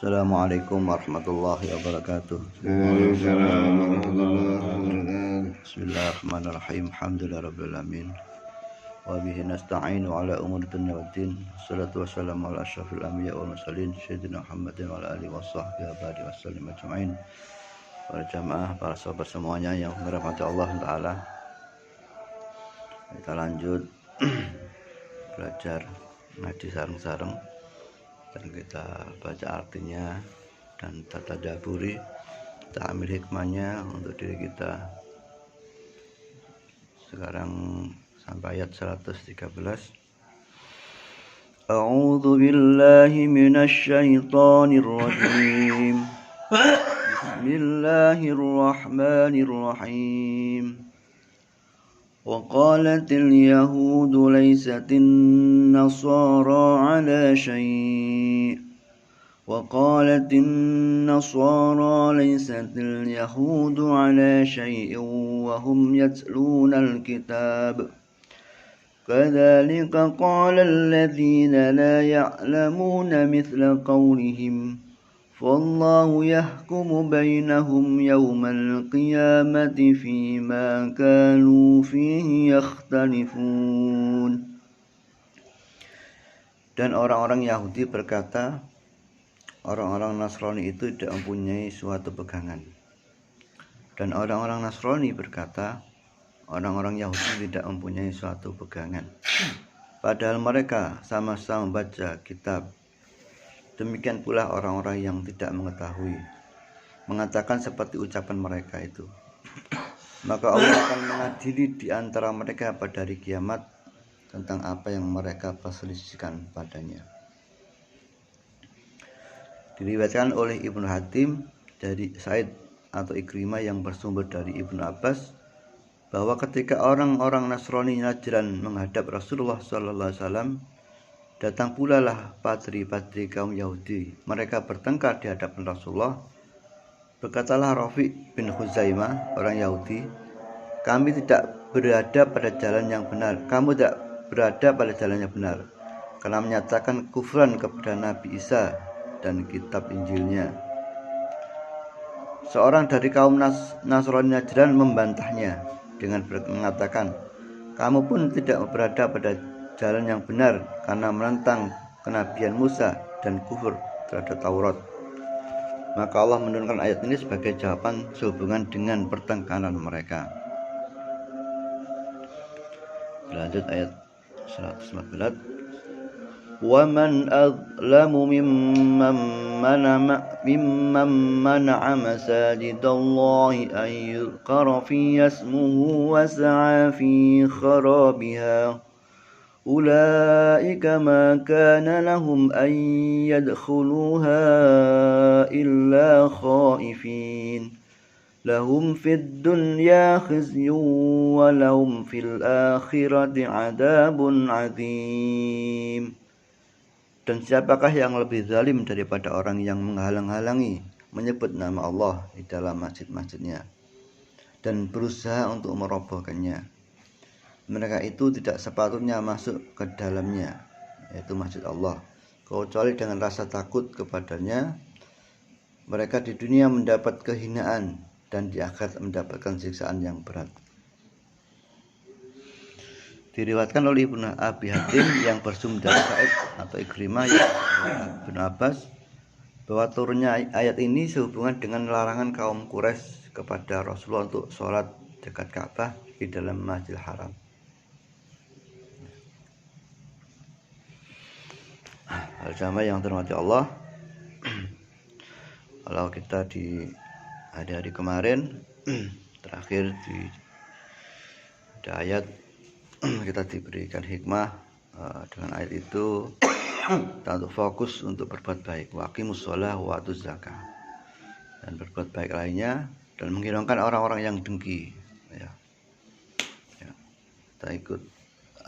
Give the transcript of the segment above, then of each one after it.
Assalamualaikum warahmatullahi wabarakatuh. Waalaikumsalam warahmatullahi wabarakatuh. Bismillahirrahmanirrahim. Alhamdulillahirabbil alamin. Wa bihi nasta'inu ala umuri dunya waddin. Wassalatu wassalamu ala asyrafil anbiya wal mursalin sayyidina Muhammadin wa ala alihi washabbihi wa baraka wasallam ajmain. Para jamaah, para sahabat semuanya yang dirahmati Allah taala. Kita lanjut belajar ngaji sareng-sareng dan kita baca artinya dan tadaburi, kita ambil hikmahnya untuk diri kita. Sekarang sampai ayat 113. A'udzu billahi minasy syaithanir rajim. Bismillahirrahmanirrahim. وقالت اليهود ليست النصارى على شيء وقالت النصارى ليست اليهود على شيء وهم يتلون الكتاب كذلك قال الذين لا يعلمون مثل قولهم فالله يحكم بينهم يوم القيامة فيما كانوا فيه يختلفون. Dan orang-orang Yahudi berkata, orang-orang Nasrani itu tidak mempunyai suatu pegangan. Dan orang-orang Nasrani berkata, orang-orang Yahudi tidak mempunyai suatu pegangan. Padahal mereka sama-sama membaca kitab. Demikian pula orang-orang yang tidak mengetahui mengatakan seperti ucapan mereka itu. Maka Allah akan mengadili di antara mereka pada hari kiamat tentang apa yang mereka perselisihkan padanya. Diriwayatkan oleh Ibnu Hatim dari Said atau Ikrimah yang bersumber dari Ibnu Abbas bahwa ketika orang-orang Nasrani Najran menghadap Rasulullah SAW, datang pula lah padri-padri kaum Yahudi. Mereka bertengkar di hadapan Rasulullah. Berkatalah Rafi' bin Khuzaimah, orang Yahudi, kami tidak berada pada jalan yang benar. Kamu tidak berada pada jalan yang benar, karena menyatakan kufran kepada Nabi Isa dan kitab Injilnya. Seorang dari kaum Nasrani Najran membantahnya dengan mengatakan, kamu pun tidak berada pada jalan yang benar karena menentang kenabian Musa dan kufur terhadap Taurat. Maka Allah menurunkan ayat ini sebagai jawaban sehubungan dengan pertengkaran mereka. Lanjut ayat 114. Wa man azlamu mimman mana'a masajidallahi an yuzkara fi ismuhu wa sa'a fi kharabiha أولئك ما كان لهم أن يدخلوها إلا خائفين لهم في الدنيا خزي ولهم في الآخرة عذاب عظيم. Dan siapakah yang lebih zalim daripada orang yang menghalang-halangi menyebut nama Allah di dalam masjid-masjidnya dan berusaha untuk merobohkannya. Mereka itu tidak sepatutnya masuk ke dalamnya, yaitu masjid Allah, kecuali dengan rasa takut kepadanya. Mereka di dunia mendapat kehinaan dan di akhirat mendapatkan siksaan yang berat. Diriwayatkan oleh Ibnu Abi Hatim yang bersumber dari Said atau Ikrimah Ibnu Abbas bahwa turunnya ayat ini sehubungan dengan larangan kaum Quraisy kepada Rasulullah untuk sholat dekat Ka'bah di dalam Masjidil Haram. Al-jamaah yang terhormati Allah, kalau kita di hari-hari kemarin terakhir di ayat kita diberikan hikmah dengan ayat itu kita untuk fokus untuk berbuat baik, waqimus shalah wa atuz zakah, dan berbuat baik lainnya dan menghilangkan orang-orang yang dengki. Kita ikut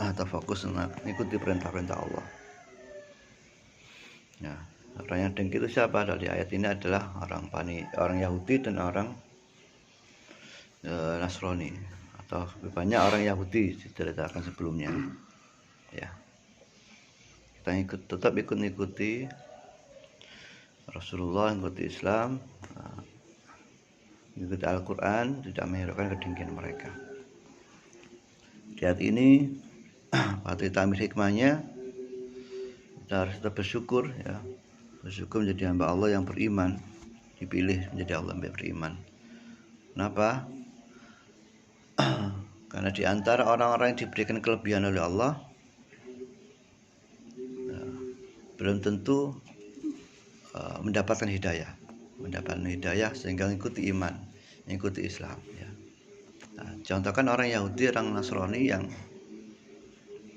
atau fokus mengikuti perintah-perintah Allah. Ya, orang yang dengki itu siapa? Dari ayat ini adalah orang Yahudi dan orang Nasrani, atau lebih banyak orang Yahudi diceritakan sebelumnya. Ya, kita tetap ikut-ikuti Rasulullah, mengikuti Islam, mengikuti Al-Quran, tidak menghiraukan kedengkian mereka. Di ayat ini waktu kita ambil hikmahnya, kita harus tetap bersyukur ya. Bersyukur menjadi hamba Allah yang beriman, dipilih menjadi Allah yang beriman. Kenapa? Karena di antara orang-orang yang diberikan kelebihan oleh Allah, belum tentu mendapatkan hidayah sehingga mengikuti iman, mengikuti Islam ya. Nah, contohkan orang Yahudi, orang Nasrani yang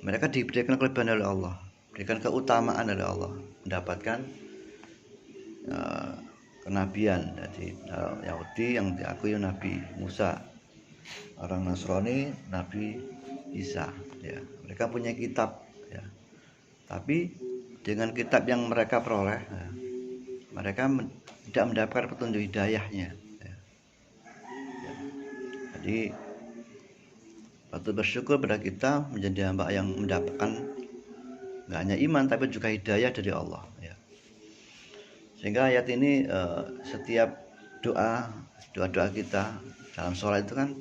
mereka diberikan kelebihan oleh Allah, diberikan keutamaan oleh Allah, mendapatkan kenabian. Jadi Yahudi yang diakui Nabi Musa, orang Nasrani Nabi Isa ya. Mereka punya kitab ya. Tapi dengan kitab yang mereka peroleh ya, mereka tidak mendapatkan petunjuk hidayahnya ya. Jadi patut bersyukur pada kita menjadi hamba yang mendapatkan nggak hanya iman tapi juga hidayah dari Allah ya. Sehingga ayat ini setiap doa kita dalam sholat itu kan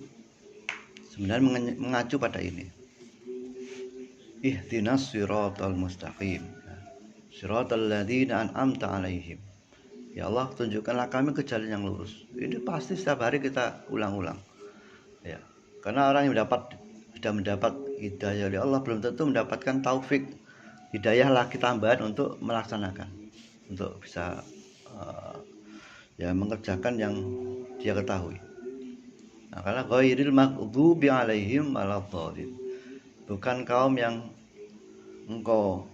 sebenarnya mengacu pada ini. Ihdinas siratal mustaqim, siratal ladzina an'amta 'alaihim. Ya Allah, tunjukkanlah kami ke jalan yang lurus. Ini pasti setiap hari kita ulang-ulang ya. Karena orang yang sudah mendapat hidayah oleh Allah belum tentu mendapatkan taufik hidayah lagi tambahan untuk melaksanakan, untuk bisa ya mengerjakan yang dia ketahui. Nah, karena ghairil maghdubi 'alaihim waladdallin, bukan kaum yang engkau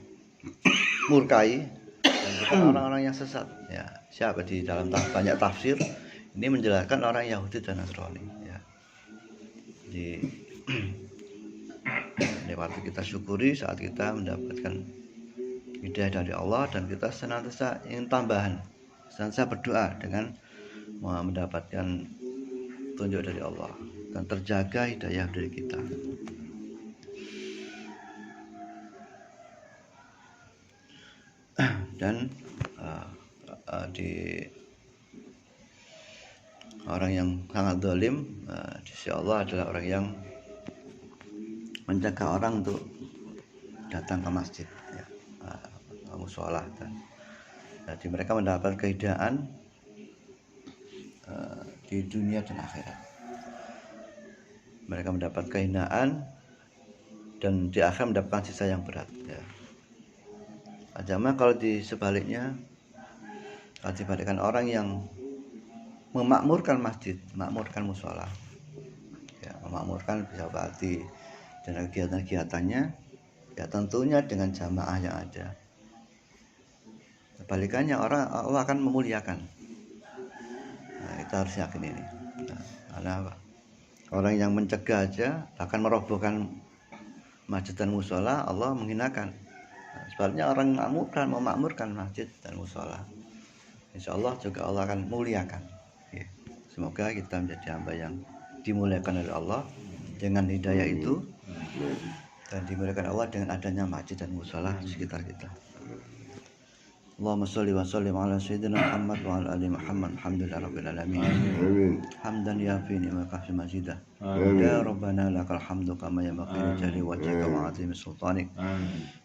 murkai, dan bukan orang-orang yang sesat ya. Siapa di dalam banyak tafsir ini menjelaskan orang Yahudi dan Nasrani ya. Jadi ini waktu kita syukuri saat kita mendapatkan hidayah dari Allah, dan kita senantiasa ingin tambahan, senantiasa berdoa dengan mendapatkan tunjuk dari Allah dan terjaga hidayah dari kita. Dan di orang yang sangat zalim di sisi Allah adalah orang yang mencegah orang untuk datang ke masjid ya, mushola, dan jadi mereka mendapat kehinaan di dunia dan akhirat. Mereka mendapat kehinaan dan di akhirat mendapatkan sisa yang berat ya. Ajama kalau sebaliknya, kalau dibalikkan orang yang memakmurkan masjid, memakmurkan mushola ya, memakmurkan bisa berarti dan kegiatan-kegiatannya ya tentunya dengan jamaah yang ada. Kebalikannya Allah akan memuliakan. Nah, kita harus yakin ini. Nah, karena apa? Orang yang mencegah aja akan merobohkan masjid dan mushola, Allah menghinakan. Nah, sebaliknya orang yang memakmurkan masjid dan mushola, insya Allah juga Allah akan muliakan ya. Semoga kita menjadi hamba yang dimuliakan oleh Allah dengan hidayah itu, dan dimuliakan Allah dengan adanya masjid dan mushola di sekitar kita. Allahumma sholli wa sallim ala sayyidina Muhammad wa ala ali Muhammad. Alhamdulillah rabbil alamin. Amin. Hamdan yafi ni'maka fi majidah. Amin. Ya Rabbana lakal hamdu kama yanbaghi li jalali wajhika wa 'azimi sultanik.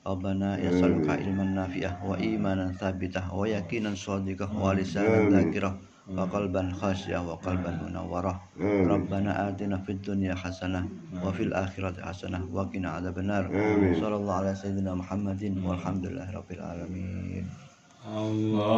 Rabbana yas'aluka ilman nafi'ah wa imanan thabitah wa yaqinan shadiqah wa lisanan dzakirah wa qalban khasyah wa qalban munawwarah. Rabbana atina fid dunya hasanah wa fil akhirati hasanah wa qina adzabannar. Sallallahu ala sayyidina Muhammadin walhamdulillahi rabbil alamin. Allahumma